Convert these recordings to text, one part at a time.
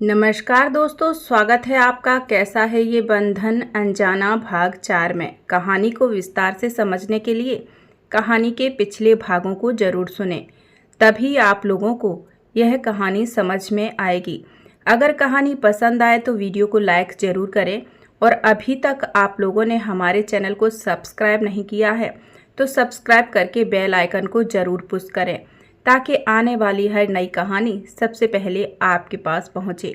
नमस्कार दोस्तों, स्वागत है आपका। कैसा है ये बंधन अनजाना भाग 4 में। कहानी को विस्तार से समझने के लिए कहानी के पिछले भागों को जरूर सुनें, तभी आप लोगों को यह कहानी समझ में आएगी। अगर कहानी पसंद आए तो वीडियो को लाइक ज़रूर करें और अभी तक आप लोगों ने हमारे चैनल को सब्सक्राइब नहीं किया है तो सब्सक्राइब करके बेल आइकन को ज़रूर पुश करें ताकि आने वाली हर नई कहानी सबसे पहले आपके पास पहुंचे।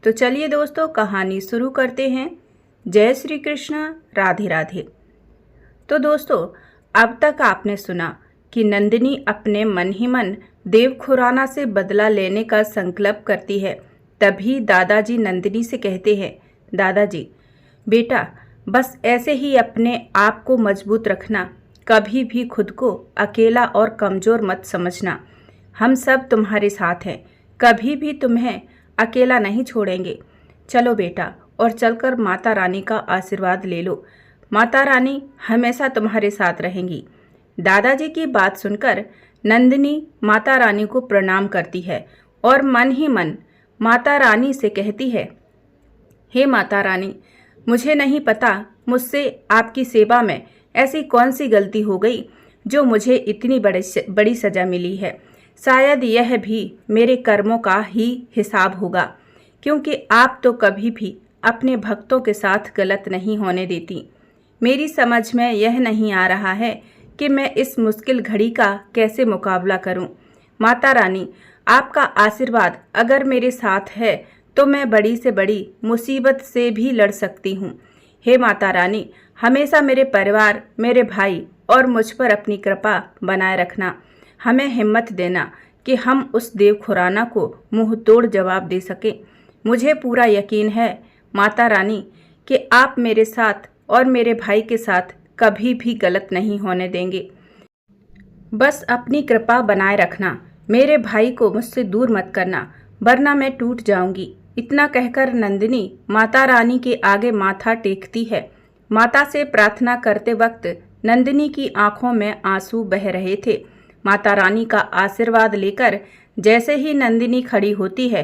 तो चलिए दोस्तों, कहानी शुरू करते हैं। जय श्री कृष्ण, राधे राधे। तो दोस्तों, अब तक आपने सुना कि नंदिनी अपने मन ही मन देवखुराना से बदला लेने का संकल्प करती है। तभी दादाजी नंदिनी से कहते हैं, दादाजी बेटा, बस ऐसे ही अपने आप को मजबूत रखना, कभी भी खुद को अकेला और कमज़ोर मत समझना। हम सब तुम्हारे साथ हैं, कभी भी तुम्हें अकेला नहीं छोड़ेंगे। चलो बेटा, और चलकर माता रानी का आशीर्वाद ले लो। माता रानी हमेशा तुम्हारे साथ रहेंगी। दादाजी की बात सुनकर नंदिनी माता रानी को प्रणाम करती है और मन ही मन माता रानी से कहती है, हे माता रानी, मुझे नहीं पता मुझसे आपकी सेवा में ऐसी कौन सी गलती हो गई जो मुझे इतनी बड़ी सज़ा मिली है। शायद यह भी मेरे कर्मों का ही हिसाब होगा, क्योंकि आप तो कभी भी अपने भक्तों के साथ गलत नहीं होने देती। मेरी समझ में यह नहीं आ रहा है कि मैं इस मुश्किल घड़ी का कैसे मुकाबला करूं। माता रानी, आपका आशीर्वाद अगर मेरे साथ है तो मैं बड़ी से बड़ी मुसीबत से भी लड़ सकती हूँ। हे माता रानी, हमेशा मेरे परिवार, मेरे भाई और मुझ पर अपनी कृपा बनाए रखना। हमें हिम्मत देना कि हम उस देवखुराना को मुंह तोड़ जवाब दे सकें। मुझे पूरा यकीन है माता रानी कि आप मेरे साथ और मेरे भाई के साथ कभी भी गलत नहीं होने देंगे। बस अपनी कृपा बनाए रखना, मेरे भाई को मुझसे दूर मत करना, वरना मैं टूट जाऊंगी। इतना कहकर नंदिनी माता रानी के आगे माथा टेकती है। माता से प्रार्थना करते वक्त नंदिनी की आंखों में आंसू बह रहे थे। माता रानी का आशीर्वाद लेकर जैसे ही नंदिनी खड़ी होती है,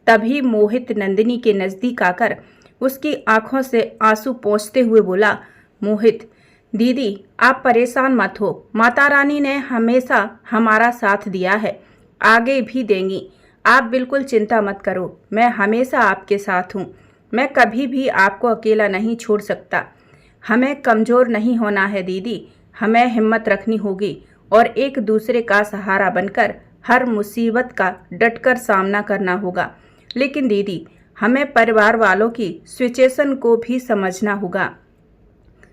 तभी मोहित नंदिनी के नज़दीक आकर उसकी आंखों से आंसू पोंछते हुए बोला, मोहित दीदी, आप परेशान मत हो। माता रानी ने हमेशा हमारा साथ दिया है, आगे भी देंगी। आप बिल्कुल चिंता मत करो, मैं हमेशा आपके साथ हूँ। मैं कभी भी आपको अकेला नहीं छोड़ सकता। हमें कमज़ोर नहीं होना है दीदी, हमें हिम्मत रखनी होगी और एक दूसरे का सहारा बनकर हर मुसीबत का डटकर सामना करना होगा। लेकिन दीदी, हमें परिवार वालों की सिचुएशन को भी समझना होगा।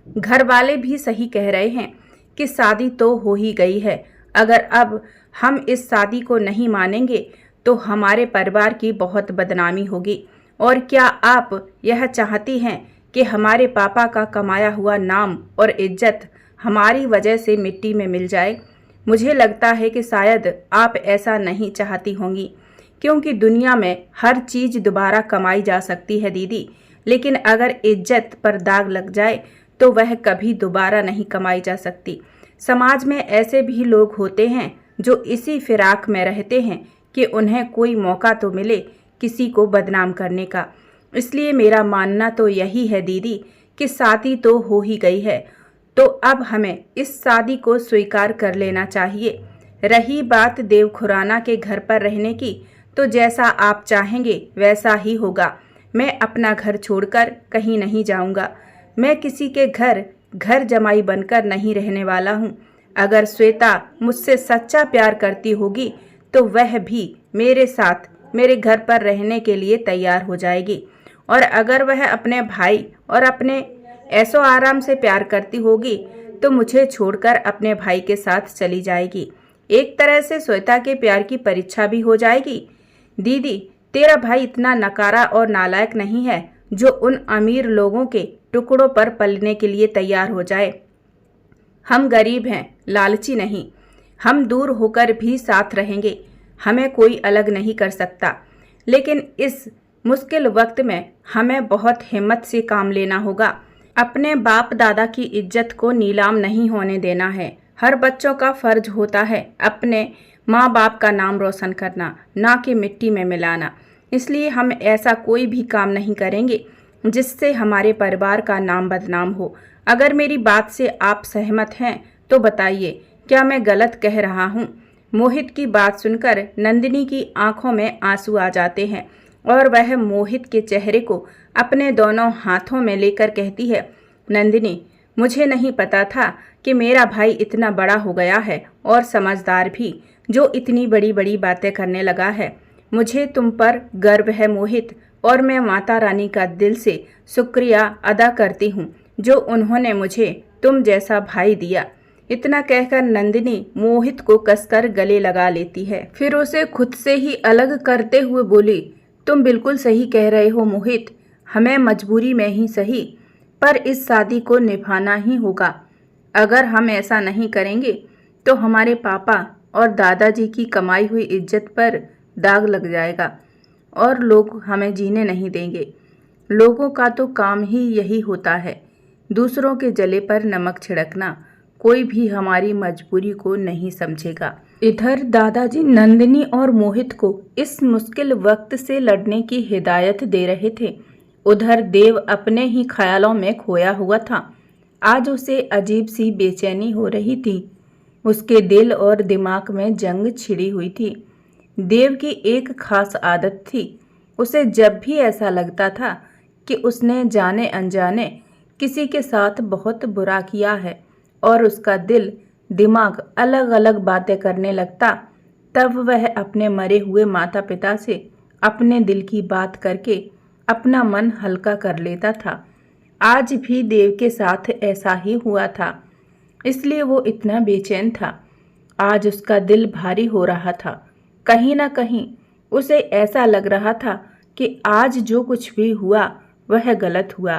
घर वाले भी सही कह रहे हैं कि शादी तो हो ही गई है। अगर अब हम इस शादी को नहीं मानेंगे तो हमारे परिवार की बहुत बदनामी होगी। और क्या आप यह चाहती हैं कि हमारे पापा का कमाया हुआ नाम और इज्जत हमारी वजह से मिट्टी में मिल जाए? मुझे लगता है कि शायद आप ऐसा नहीं चाहती होंगी, क्योंकि दुनिया में हर चीज़ दोबारा कमाई जा सकती है दीदी, लेकिन अगर इज्जत पर दाग लग जाए तो वह कभी दोबारा नहीं कमाई जा सकती। समाज में ऐसे भी लोग होते हैं जो इसी फिराक में रहते हैं कि उन्हें कोई मौका तो मिले किसी को बदनाम करने का। इसलिए मेरा मानना तो यही है दीदी कि शादी तो हो ही गई है, तो अब हमें इस शादी को स्वीकार कर लेना चाहिए। रही बात देवखुराना के घर पर रहने की, तो जैसा आप चाहेंगे वैसा ही होगा। मैं अपना घर छोड़कर कहीं नहीं जाऊंगा। मैं किसी के घर जमाई बनकर नहीं रहने वाला हूँ। अगर श्वेता मुझसे सच्चा प्यार करती होगी तो वह भी मेरे साथ मेरे घर पर रहने के लिए तैयार हो जाएगी। और अगर वह अपने भाई और अपने ऐशो आराम से प्यार करती होगी तो मुझे छोड़कर अपने भाई के साथ चली जाएगी। एक तरह से श्वेता के प्यार की परीक्षा भी हो जाएगी। दीदी, तेरा भाई इतना नकारा और नालायक नहीं है जो उन अमीर लोगों के टुकड़ों पर पलने के लिए तैयार हो जाए। हम गरीब हैं, लालची नहीं। हम दूर होकर भी साथ रहेंगे, हमें कोई अलग नहीं कर सकता। लेकिन इस मुश्किल वक्त में हमें बहुत हिम्मत से काम लेना होगा। अपने बाप दादा की इज्जत को नीलाम नहीं होने देना है। हर बच्चों का फर्ज होता है अपने माँ बाप का नाम रोशन करना, ना कि मिट्टी में मिलाना। इसलिए हम ऐसा कोई भी काम नहीं करेंगे जिससे हमारे परिवार का नाम बदनाम हो। अगर मेरी बात से आप सहमत हैं तो बताइए, क्या मैं गलत कह रहा हूँ? मोहित की बात सुनकर नंदिनी की आंखों में आंसू आ जाते हैं और वह मोहित के चेहरे को अपने दोनों हाथों में लेकर कहती है, नंदिनी, मुझे नहीं पता था कि मेरा भाई इतना बड़ा हो गया है और समझदार भी, जो इतनी बड़ी बड़ी बातें करने लगा है। मुझे तुम पर गर्व है मोहित, और मैं माता रानी का दिल से शुक्रिया अदा करती हूँ जो उन्होंने मुझे तुम जैसा भाई दिया। इतना कहकर नंदिनी मोहित को कसकर गले लगा लेती है, फिर उसे खुद से ही अलग करते हुए बोली, तुम बिल्कुल सही कह रहे हो मोहित, हमें मजबूरी में ही सही पर इस शादी को निभाना ही होगा। अगर हम ऐसा नहीं करेंगे तो हमारे पापा और दादाजी की कमाई हुई इज्जत पर दाग लग जाएगा और लोग हमें जीने नहीं देंगे। लोगों का तो काम ही यही होता है, दूसरों के जले पर नमक छिड़कना। कोई भी हमारी मजबूरी को नहीं समझेगा। इधर दादाजी नंदिनी और मोहित को इस मुश्किल वक्त से लड़ने की हिदायत दे रहे थे। उधर देव अपने ही ख्यालों में खोया हुआ था। आज उसे अजीब सी बेचैनी हो रही थी। उसके दिल और दिमाग में जंग छिड़ी हुई थी। देव की एक खास आदत थी, उसे जब भी ऐसा लगता था कि उसने जाने अनजाने किसी के साथ बहुत बुरा किया है और उसका दिल दिमाग अलग अलग बातें करने लगता, तब वह अपने मरे हुए माता पिता से अपने दिल की बात करके अपना मन हल्का कर लेता था। आज भी देव के साथ ऐसा ही हुआ था, इसलिए वो इतना बेचैन था। आज उसका दिल भारी हो रहा था। कहीं ना कहीं उसे ऐसा लग रहा था कि आज जो कुछ भी हुआ वह गलत हुआ।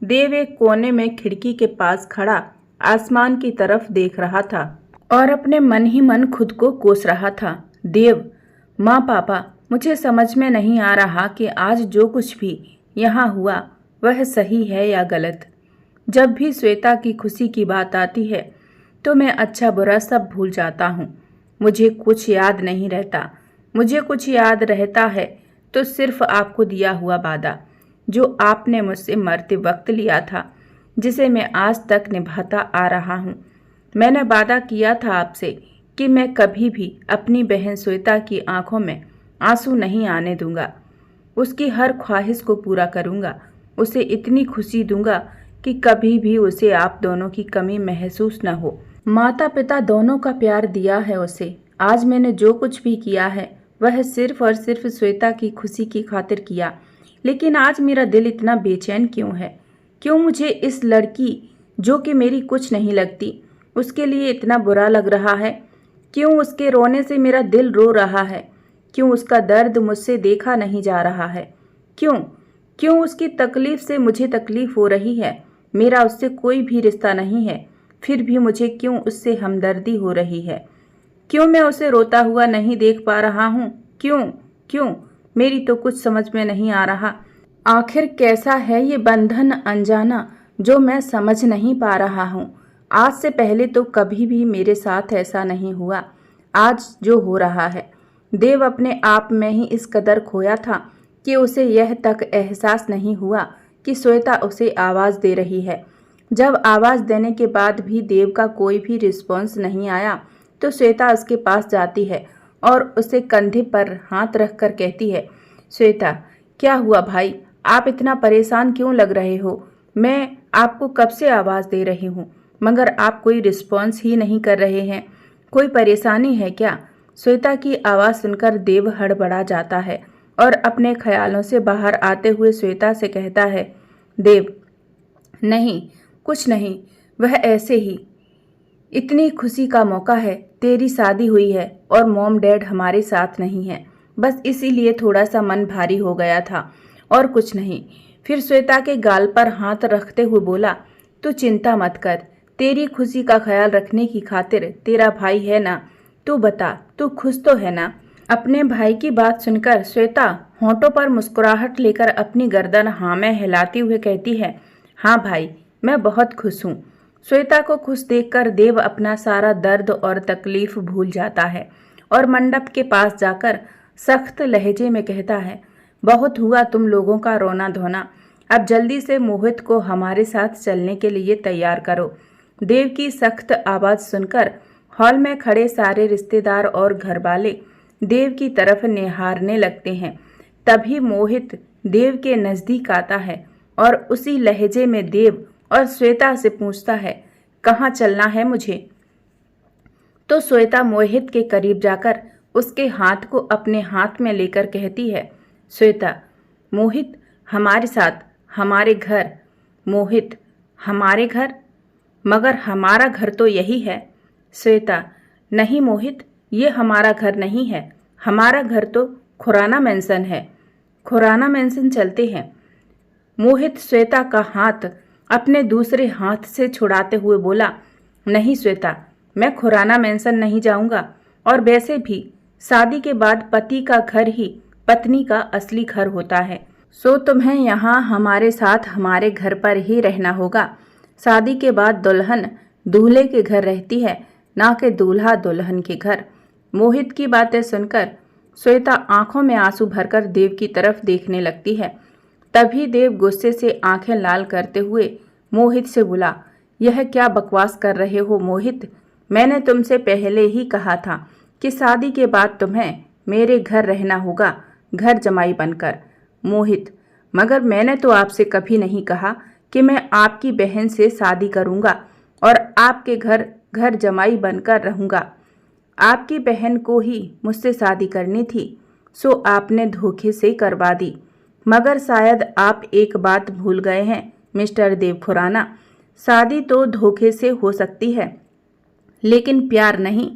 देव एक कोने में खिड़की के पास खड़ा आसमान की तरफ देख रहा था और अपने मन ही मन खुद को कोस रहा था। देव, माँ, पापा, मुझे समझ में नहीं आ रहा कि आज जो कुछ भी यहाँ हुआ वह सही है या गलत। जब भी श्वेता की खुशी की बात आती है तो मैं अच्छा बुरा सब भूल जाता हूँ। मुझे कुछ याद नहीं रहता। मुझे कुछ याद रहता है तो सिर्फ आपको दिया हुआ वादा, जो आपने मुझसे मरते वक्त लिया था, जिसे मैं आज तक निभाता आ रहा हूँ। मैंने वादा किया था आपसे कि मैं कभी भी अपनी बहन श्वेता की आंखों में आंसू नहीं आने दूंगा। उसकी हर ख्वाहिश को पूरा करूंगा। उसे इतनी खुशी दूंगा कि कभी भी उसे आप दोनों की कमी महसूस न हो। माता पिता दोनों का प्यार दिया है उसे। आज मैंने जो कुछ भी किया है वह सिर्फ और सिर्फ श्वेता की खुशी की खातिर किया। लेकिन आज मेरा दिल इतना बेचैन क्यों है? क्यों मुझे इस लड़की, जो कि मेरी कुछ नहीं लगती, उसके लिए इतना बुरा लग रहा है? क्यों उसके रोने से मेरा दिल रो रहा है? क्यों उसका दर्द मुझसे देखा नहीं जा रहा है? क्यों उसकी तकलीफ से मुझे तकलीफ हो रही है? मेरा उससे कोई भी रिश्ता नहीं है, फिर भी मुझे क्यों उससे हमदर्दी हो रही है? क्यों मैं उसे रोता हुआ नहीं देख पा रहा हूँ? क्यों? मेरी तो कुछ समझ में नहीं आ रहा। आखिर कैसा है ये बंधन अनजाना जो मैं समझ नहीं पा रहा हूँ। आज से पहले तो कभी भी मेरे साथ ऐसा नहीं हुआ। आज जो हो रहा है, देव अपने आप में ही इस कदर खोया था कि उसे यह तक एहसास नहीं हुआ कि श्वेता उसे आवाज़ दे रही है। जब आवाज़ देने के बाद भी देव का कोई भी रिस्पॉन्स नहीं आया तो श्वेता उसके पास जाती है और उसे कंधे पर हाथ रखकर कहती है, श्वेता, क्या हुआ भाई? आप इतना परेशान क्यों लग रहे हो? मैं आपको कब से आवाज़ दे रही हूँ मगर आप कोई रिस्पॉन्स ही नहीं कर रहे हैं। कोई परेशानी है क्या? श्वेता की आवाज़ सुनकर देव हड़बड़ा जाता है और अपने ख्यालों से बाहर आते हुए श्वेता से कहता है, देव, नहीं, कुछ नहीं, वह ऐसे ही। इतनी खुशी का मौका है, तेरी शादी हुई है और मॉम डैड हमारे साथ नहीं है, बस इसीलिए थोड़ा सा मन भारी हो गया था और कुछ नहीं। फिर श्वेता के गाल पर हाथ रखते हुए बोला, तू चिंता मत कर, तेरी खुशी का ख्याल रखने की खातिर तेरा भाई है ना। तू बता, तू खुश तो है ना? अपने भाई की बात सुनकर श्वेता होंठों पर मुस्कुराहट लेकर अपनी गर्दन हाँ में हिलाते हुए कहती है, हाँ भाई, मैं बहुत खुश हूँ। श्वेता को खुश देखकर देव अपना सारा दर्द और तकलीफ भूल जाता है और मंडप के पास जाकर सख्त लहजे में कहता है, बहुत हुआ तुम लोगों का रोना धोना। अब जल्दी से मोहित को हमारे साथ चलने के लिए तैयार करो। देव की सख्त आवाज़ सुनकर हॉल में खड़े सारे रिश्तेदार और घरवाले देव की तरफ निहारने लगते हैं। तभी मोहित देव के नज़दीक आता है और उसी लहजे में देव और श्वेता से पूछता है, कहाँ चलना है मुझे? तो श्वेता मोहित के करीब जाकर उसके हाथ को अपने हाथ में लेकर कहती है, श्वेता, मोहित हमारे साथ, हमारे घर। मोहित, हमारे घर? मगर हमारा घर तो यही है। श्वेता, नहीं मोहित, ये हमारा घर नहीं है। हमारा घर तो खुराना मेंशन है। खुराना मेंशन चलते हैं। मोहित श्वेता का हाथ अपने दूसरे हाथ से छुड़ाते हुए बोला, नहीं श्वेता, मैं खुराना मेंशन नहीं जाऊंगा। और वैसे भी शादी के बाद पति का घर ही पत्नी का असली घर होता है। सो तुम्हें यहाँ हमारे साथ हमारे घर पर ही रहना होगा। शादी के बाद दुल्हन दूल्हे के घर रहती है, ना कि दूल्हा दुल्हन के घर। मोहित की बातें सुनकर श्वेता आंखों में आंसू भरकर देव की तरफ देखने लगती है। तभी देव गुस्से से आंखें लाल करते हुए मोहित से बोला, यह क्या बकवास कर रहे हो मोहित? मैंने तुमसे पहले ही कहा था कि शादी के बाद तुम्हें मेरे घर रहना होगा, घर जमाई बनकर। मोहित, मगर मैंने तो आपसे कभी नहीं कहा कि मैं आपकी बहन से शादी करूंगा और आपके घर घर जमाई बनकर रहूंगा। आपकी बहन को ही मुझसे शादी करनी थी, सो आपने धोखे से करवा दी। मगर शायद आप एक बात भूल गए हैं मिस्टर देव खुराना, शादी तो धोखे से हो सकती है लेकिन प्यार नहीं।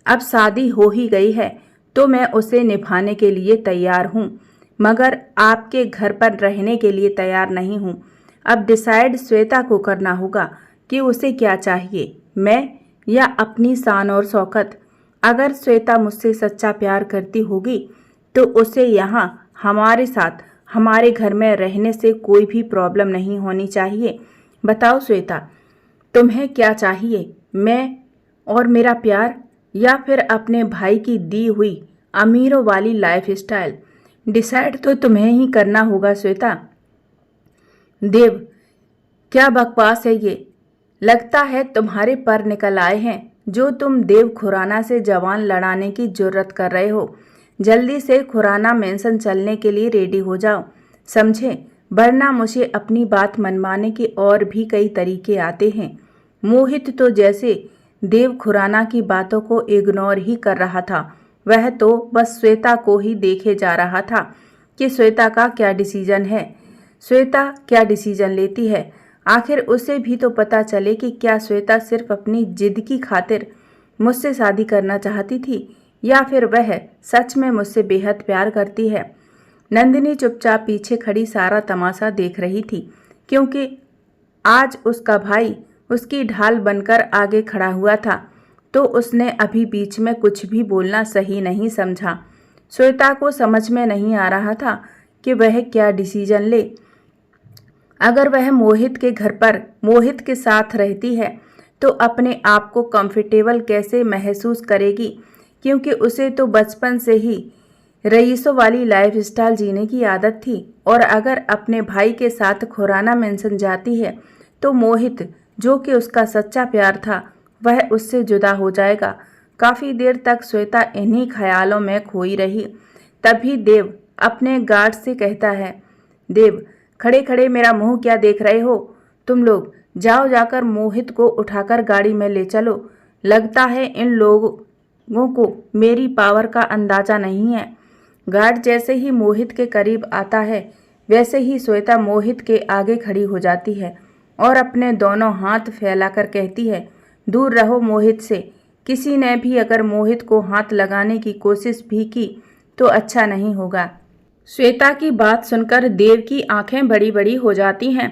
अब शादी हो ही गई है तो मैं उसे निभाने के लिए तैयार हूँ, मगर आपके घर पर रहने के लिए तैयार नहीं हूँ। अब डिसाइड श्वेता को करना होगा कि उसे क्या चाहिए, मैं या अपनी शान और शौकत। अगर श्वेता मुझसे सच्चा प्यार करती होगी तो उसे यहाँ हमारे साथ हमारे घर में रहने से कोई भी प्रॉब्लम नहीं होनी चाहिए। बताओ श्वेता, तुम्हें क्या चाहिए, मैं और मेरा प्यार या फिर अपने भाई की दी हुई अमीरों वाली लाइफ स्टाइल? डिसाइड तो तुम्हें ही करना होगा श्वेता। देव, क्या बकवास है ये? लगता है तुम्हारे पर निकल आए हैं जो तुम देव खुराना से जवान लड़ाने की जुर्रत कर रहे हो। जल्दी से खुराना मेंशन चलने के लिए रेडी हो जाओ, समझे? वरना मुझे अपनी बात मनवाने के और भी कई तरीके आते हैं। मोहित तो जैसे देव खुराना की बातों को इग्नोर ही कर रहा था। वह तो बस श्वेता को ही देखे जा रहा था कि श्वेता का क्या डिसीजन है, श्वेता क्या डिसीजन लेती है। आखिर उसे भी तो पता चले कि क्या श्वेता सिर्फ अपनी जिद की खातिर मुझसे शादी करना चाहती थी या फिर वह सच में मुझसे बेहद प्यार करती है। नंदिनी चुपचाप पीछे खड़ी सारा तमाशा देख रही थी, क्योंकि आज उसका भाई उसकी ढाल बनकर आगे खड़ा हुआ था, तो उसने अभी बीच में कुछ भी बोलना सही नहीं समझा। श्वेता को समझ में नहीं आ रहा था कि वह क्या डिसीजन ले। अगर वह मोहित के घर पर मोहित के साथ रहती है तो अपने आप को कंफर्टेबल कैसे महसूस करेगी, क्योंकि उसे तो बचपन से ही रईसों वाली लाइफ स्टाइल जीने की आदत थी। और अगर अपने भाई के साथ खुराना मेंशन जाती है तो मोहित, जो कि उसका सच्चा प्यार था, वह उससे जुदा हो जाएगा। काफ़ी देर तक श्वेता इन्हीं ख्यालों में खोई रही। तभी देव अपने गार्ड से कहता है, देव, खड़े खड़े मेरा मुंह क्या देख रहे हो? तुम लोग जाओ, जाकर मोहित को उठाकर गाड़ी में ले चलो। लगता है इन लोगों को मेरी पावर का अंदाजा नहीं है। गार्ड जैसे ही मोहित के करीब आता है वैसे ही श्वेता मोहित के आगे खड़ी हो जाती है और अपने दोनों हाथ फैलाकर कहती है, दूर रहो मोहित से। किसी ने भी अगर मोहित को हाथ लगाने की कोशिश भी की तो अच्छा नहीं होगा। श्वेता की बात सुनकर देव की आंखें बड़ी बड़ी हो जाती हैं।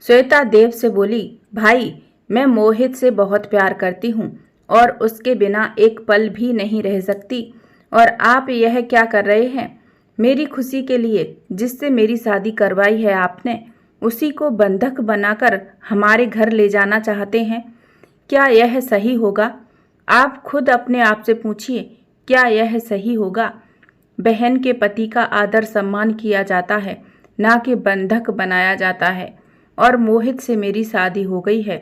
श्वेता देव से बोली, भाई, मैं मोहित से बहुत प्यार करती हूँ और उसके बिना एक पल भी नहीं रह सकती। और आप यह क्या कर रहे हैं? मेरी खुशी के लिए जिससे मेरी शादी करवाई है आपने, उसी को बंधक बनाकर हमारे घर ले जाना चाहते हैं। क्या यह सही होगा? आप खुद अपने आप से पूछिए, क्या यह सही होगा? बहन के पति का आदर सम्मान किया जाता है, ना कि बंधक बनाया जाता है। और मोहित से मेरी शादी हो गई है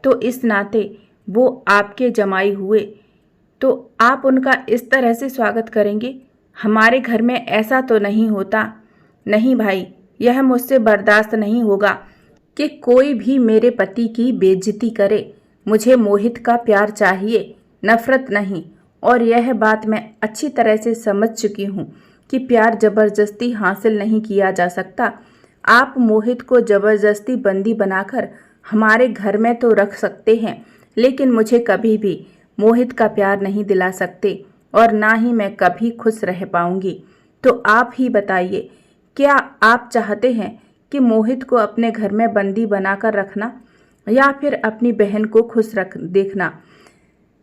तो इस नाते वो आपके जमाई हुए, तो आप उनका इस तरह से स्वागत करेंगे? हमारे घर में ऐसा तो नहीं होता। नहीं भाई, यह मुझसे बर्दाश्त नहीं होगा कि कोई भी मेरे पति की बेइज्जती करे। मुझे मोहित का प्यार चाहिए, नफरत नहीं। और यह बात मैं अच्छी तरह से समझ चुकी हूँ कि प्यार जबरदस्ती हासिल नहीं किया जा सकता। आप मोहित को जबरदस्ती बंदी बनाकर हमारे घर में तो रख सकते हैं, लेकिन मुझे कभी भी मोहित का प्यार नहीं दिला सकते और ना ही मैं कभी खुश रह पाऊंगी। तो आप ही बताइए, क्या आप चाहते हैं कि मोहित को अपने घर में बंदी बनाकर रखना या फिर अपनी बहन को खुश देखना?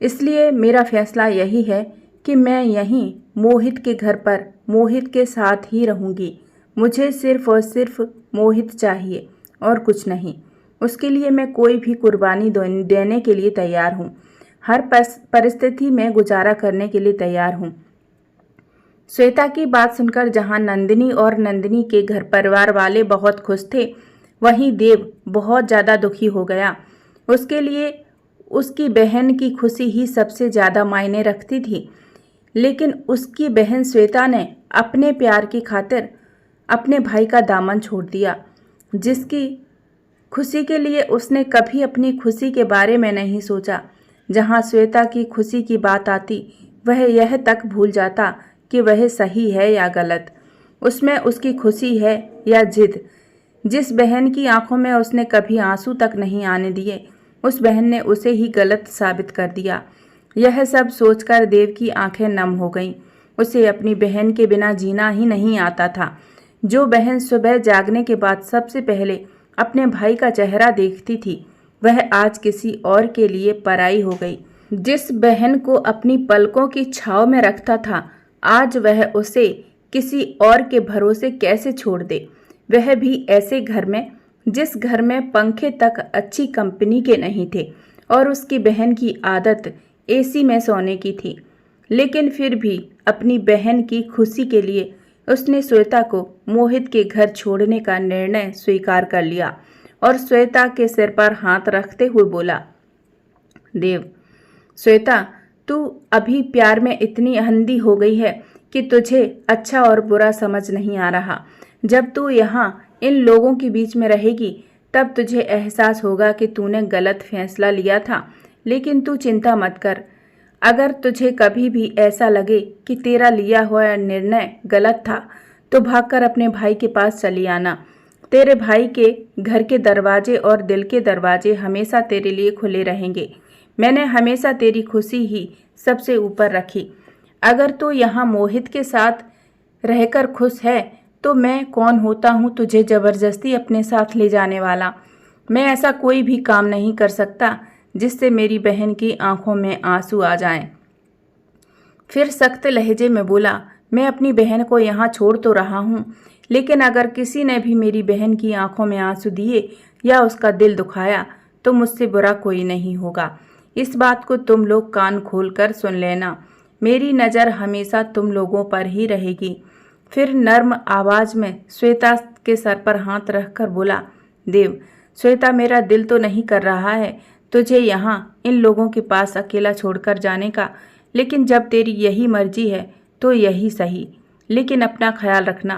इसलिए मेरा फैसला यही है कि मैं यहीं मोहित के घर पर मोहित के साथ ही रहूंगी। मुझे सिर्फ और सिर्फ मोहित चाहिए और कुछ नहीं। उसके लिए मैं कोई भी कुर्बानी देने के लिए तैयार हूँ। हर परिस्थिति में गुजारा करने के लिए तैयार हूँ। श्वेता की बात सुनकर जहाँ नंदिनी और नंदिनी के घर परिवार वाले बहुत खुश थे, वहीं देव बहुत ज़्यादा दुखी हो गया। उसके लिए उसकी बहन की खुशी ही सबसे ज़्यादा मायने रखती थी, लेकिन उसकी बहन श्वेता ने अपने प्यार की खातिर अपने भाई का दामन छोड़ दिया, जिसकी खुशी के लिए उसने कभी अपनी खुशी के बारे में नहीं सोचा। जहाँ श्वेता की खुशी की बात आती, वह यह तक भूल जाता कि वह सही है या गलत, उसमें उसकी खुशी है या जिद। जिस बहन की आंखों में उसने कभी आंसू तक नहीं आने दिए, उस बहन ने उसे ही गलत साबित कर दिया। यह सब सोचकर देव की आंखें नम हो गईं। उसे अपनी बहन के बिना जीना ही नहीं आता था। जो बहन सुबह जागने के बाद सबसे पहले अपने भाई का चेहरा देखती थी, वह आज किसी और के लिए पराई हो गई। जिस बहन को अपनी पलकों की छाव में रखता था, आज वह उसे किसी और के भरोसे कैसे छोड़ दे, वह भी ऐसे घर में जिस घर में पंखे तक अच्छी कंपनी के नहीं थे और उसकी बहन की आदत एसी में सोने की थी। लेकिन फिर भी अपनी बहन की खुशी के लिए उसने श्वेता को मोहित के घर छोड़ने का निर्णय स्वीकार कर लिया और श्वेता के सिर पर हाथ रखते हुए बोला, देव, श्वेता, तू अभी प्यार में इतनी अंधी हो गई है कि तुझे अच्छा और बुरा समझ नहीं आ रहा। जब तू यहाँ इन लोगों के बीच में रहेगी, तब तुझे एहसास होगा कि तूने गलत फैसला लिया था। लेकिन तू चिंता मत कर। अगर तुझे कभी भी ऐसा लगे कि तेरा लिया हुआ निर्णय गलत था, तो भागकर अपने भाई के पास चली आना। तेरे भाई के घर के दरवाजे और दिल के दरवाजे हमेशा तेरे लिए खुले रहेंगे। मैंने हमेशा तेरी खुशी ही सबसे ऊपर रखी। अगर तू यहाँ मोहित के साथ रहकर खुश है, तो मैं कौन होता हूँ तुझे ज़बरदस्ती अपने साथ ले जाने वाला। मैं ऐसा कोई भी काम नहीं कर सकता जिससे मेरी बहन की आंखों में आंसू आ जाएं। फिर सख्त लहजे में बोला, मैं अपनी बहन को यहाँ छोड़ तो रहा हूँ, लेकिन अगर किसी ने भी मेरी बहन की आंखों में आंसू दिए या उसका दिल दुखाया, तो मुझसे बुरा कोई नहीं होगा। इस बात को तुम लोग कान खोलकर सुन लेना। मेरी नज़र हमेशा तुम लोगों पर ही रहेगी। फिर नर्म आवाज़ में श्वेता के सर पर हाथ रखकर बोला, देव, श्वेता, मेरा दिल तो नहीं कर रहा है तुझे यहाँ इन लोगों के पास अकेला छोड़कर जाने का, लेकिन जब तेरी यही मर्जी है तो यही सही। लेकिन अपना ख्याल रखना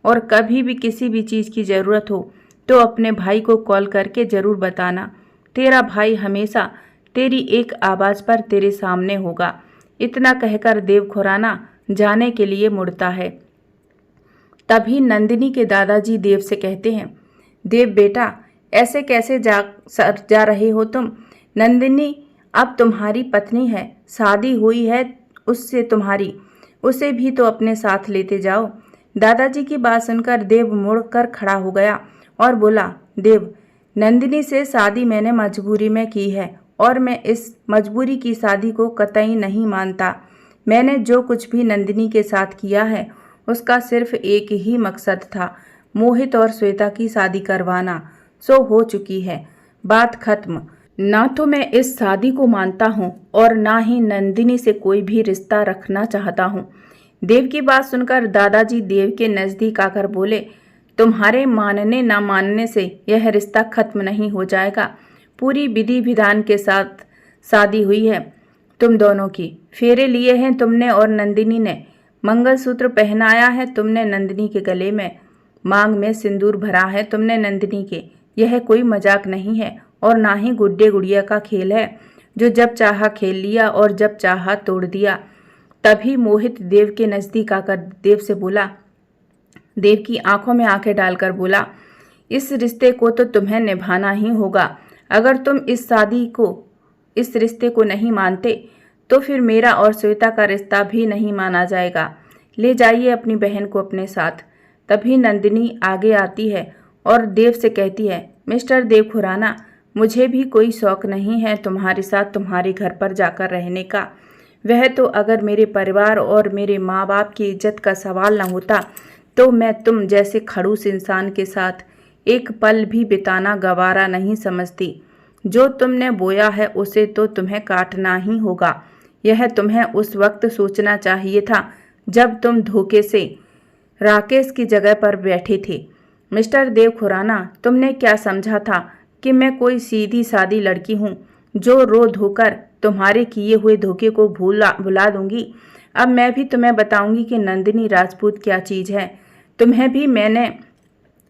और कभी भी किसी भी चीज़ की ज़रूरत हो तो अपने भाई को कॉल करके ज़रूर बताना। तेरा भाई हमेशा तेरी एक आवाज़ पर तेरे सामने होगा। इतना कहकर देव खुराना जाने के लिए मुड़ता है। तभी नंदिनी के दादाजी देव से कहते हैं, देव बेटा, ऐसे कैसे जा रहे हो तुम? नंदिनी अब तुम्हारी पत्नी है, शादी हुई है उससे तुम्हारी, उसे भी तो अपने साथ लेते जाओ। दादाजी की बात सुनकर देव मुड़कर खड़ा हो गया और बोला, देव, नंदिनी से शादी मैंने मजबूरी में की है और मैं इस मजबूरी की शादी को कतई नहीं मानता। मैंने जो कुछ भी नंदिनी के साथ किया है उसका सिर्फ एक ही मकसद था, मोहित और श्वेता की शादी करवाना। सो हो चुकी है, बात खत्म। ना तो मैं इस शादी को मानता हूँ और ना ही नंदिनी से कोई भी रिश्ता रखना चाहता हूँ। देव की बात सुनकर दादाजी देव के नजदीक आकर बोले, तुम्हारे मानने ना मानने से यह रिश्ता खत्म नहीं हो जाएगा। पूरी विधि विधान के साथ शादी हुई है तुम दोनों की। फेरे लिए हैं तुमने और नंदिनी ने। मंगलसूत्र पहनाया है तुमने नंदिनी के गले में। मांग में सिंदूर भरा है तुमने नंदिनी के। यह कोई मजाक नहीं है और ना ही गुड्डे गुड़िया का खेल है जो जब चाहा खेल लिया और जब चाहा तोड़ दिया। तभी मोहित देव के नजदीक आकर देव से बोला, देव की आंखों में आंखें डालकर बोला, इस रिश्ते को तो तुम्हें निभाना ही होगा। अगर तुम इस रिश्ते को नहीं मानते तो फिर मेरा और श्वेता का रिश्ता भी नहीं माना जाएगा। ले जाइए अपनी बहन को अपने साथ। तभी नंदिनी आगे आती है और देव से कहती है, मिस्टर देव खुराना, मुझे भी कोई शौक नहीं है तुम्हारे साथ तुम्हारे घर पर जाकर रहने का। वह तो अगर मेरे परिवार और मेरे माँ बाप की इज्जत का सवाल न होता तो मैं तुम जैसे खड़ूस इंसान के साथ एक पल भी बिताना गवारा नहीं समझती। जो तुमने बोया है उसे तो तुम्हें काटना ही होगा। यह तुम्हें उस वक्त सोचना चाहिए था जब तुम धोखे से राकेश की जगह पर बैठे थे। मिस्टर देव खुराना, तुमने क्या समझा था कि मैं कोई सीधी सादी लड़की हूँ जो रो धोकर तुम्हारे किए हुए धोखे को भुला दूंगी। अब मैं भी तुम्हें बताऊंगी कि नंदिनी राजपूत क्या चीज़ है। तुम्हें भी मैंने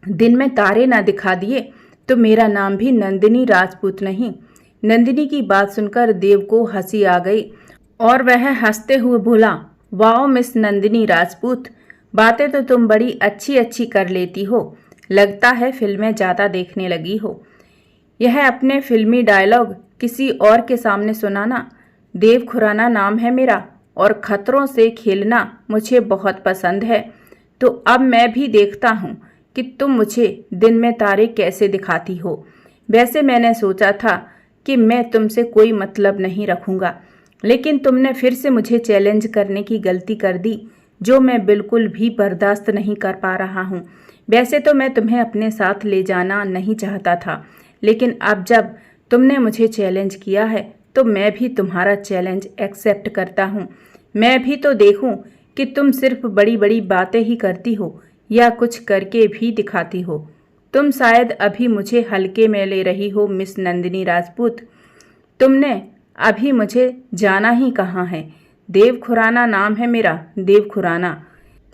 दिन में तारे ना दिखा दिए तो मेरा नाम भी नंदिनी राजपूत नहीं। नंदिनी की बात सुनकर देव को हंसी आ गई और वह हंसते हुए बोला, वाओ मिस नंदिनी राजपूत, बातें तो तुम बड़ी अच्छी अच्छी कर लेती हो। लगता है फिल्में ज़्यादा देखने लगी हो। यह अपने फिल्मी डायलॉग किसी और के सामने सुनाना। देव खुराना नाम है मेरा और खतरों से खेलना मुझे बहुत पसंद है। तो अब मैं भी देखता हूँ कि तुम मुझे दिन में तारे कैसे दिखाती हो। वैसे मैंने सोचा था कि मैं तुमसे कोई मतलब नहीं रखूँगा, लेकिन तुमने फिर से मुझे चैलेंज करने की गलती कर दी जो मैं बिल्कुल भी बर्दाश्त नहीं कर पा रहा हूँ। वैसे तो मैं तुम्हें अपने साथ ले जाना नहीं चाहता था, लेकिन अब जब तुमने मुझे चैलेंज किया है तो मैं भी तुम्हारा चैलेंज एक्सेप्ट करता हूँ। मैं भी तो देखूँ कि तुम सिर्फ बड़ी बड़ी बातें ही करती हो या कुछ करके भी दिखाती हो। तुम शायद अभी मुझे हल्के में ले रही हो मिस नंदिनी राजपूत। तुमने अभी मुझे जाना ही कहाँ है। देव खुराना नाम है मेरा, देव खुराना।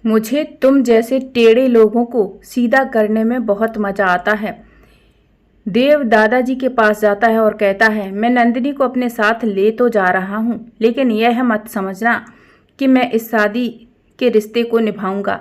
मुझे तुम जैसे टेढ़े लोगों को सीधा करने में बहुत मज़ा आता है। देव दादाजी के पास जाता है और कहता है, मैं नंदिनी को अपने साथ ले तो जा रहा हूँ, लेकिन यह मत समझना कि मैं इस शादी के रिश्ते को निभाऊंगा।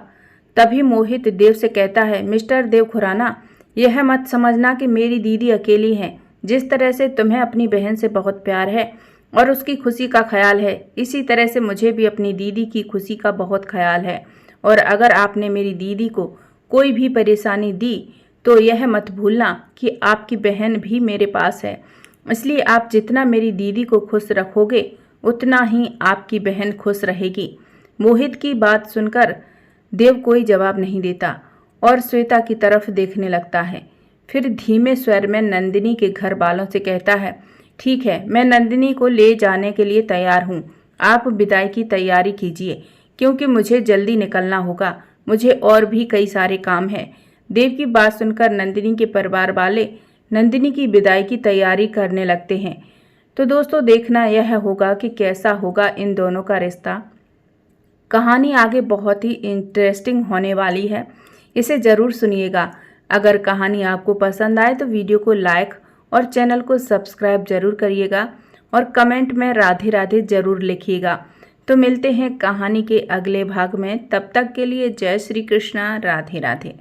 तभी मोहित देव से कहता है, मिस्टर देव खुराना, यह मत समझना कि मेरी दीदी अकेली है। जिस तरह से तुम्हें अपनी बहन से बहुत प्यार है और उसकी खुशी का ख्याल है, इसी तरह से मुझे भी अपनी दीदी की खुशी का बहुत ख्याल है। और अगर आपने मेरी दीदी को कोई भी परेशानी दी तो यह मत भूलना कि आपकी बहन भी मेरे पास है। इसलिए आप जितना मेरी दीदी को खुश रखोगे उतना ही आपकी बहन खुश रहेगी। मोहित की बात सुनकर देव कोई जवाब नहीं देता और श्वेता की तरफ देखने लगता है। फिर धीमे स्वर में नंदिनी के घर वालों से कहता है, ठीक है, मैं नंदिनी को ले जाने के लिए तैयार हूँ। आप विदाई की तैयारी कीजिए क्योंकि मुझे जल्दी निकलना होगा। मुझे और भी कई सारे काम हैं। देव की बात सुनकर नंदिनी के परिवार वाले नंदिनी की विदाई की तैयारी करने लगते हैं। तो दोस्तों, देखना यह होगा कि कैसा होगा इन दोनों का रिश्ता। कहानी आगे बहुत ही इंटरेस्टिंग होने वाली है, इसे ज़रूर सुनिएगा। अगर कहानी आपको पसंद आए तो वीडियो को लाइक और चैनल को सब्सक्राइब जरूर करिएगा और कमेंट में राधे राधे ज़रूर लिखिएगा। तो मिलते हैं कहानी के अगले भाग में। तब तक के लिए जय श्री कृष्णा, राधे राधे।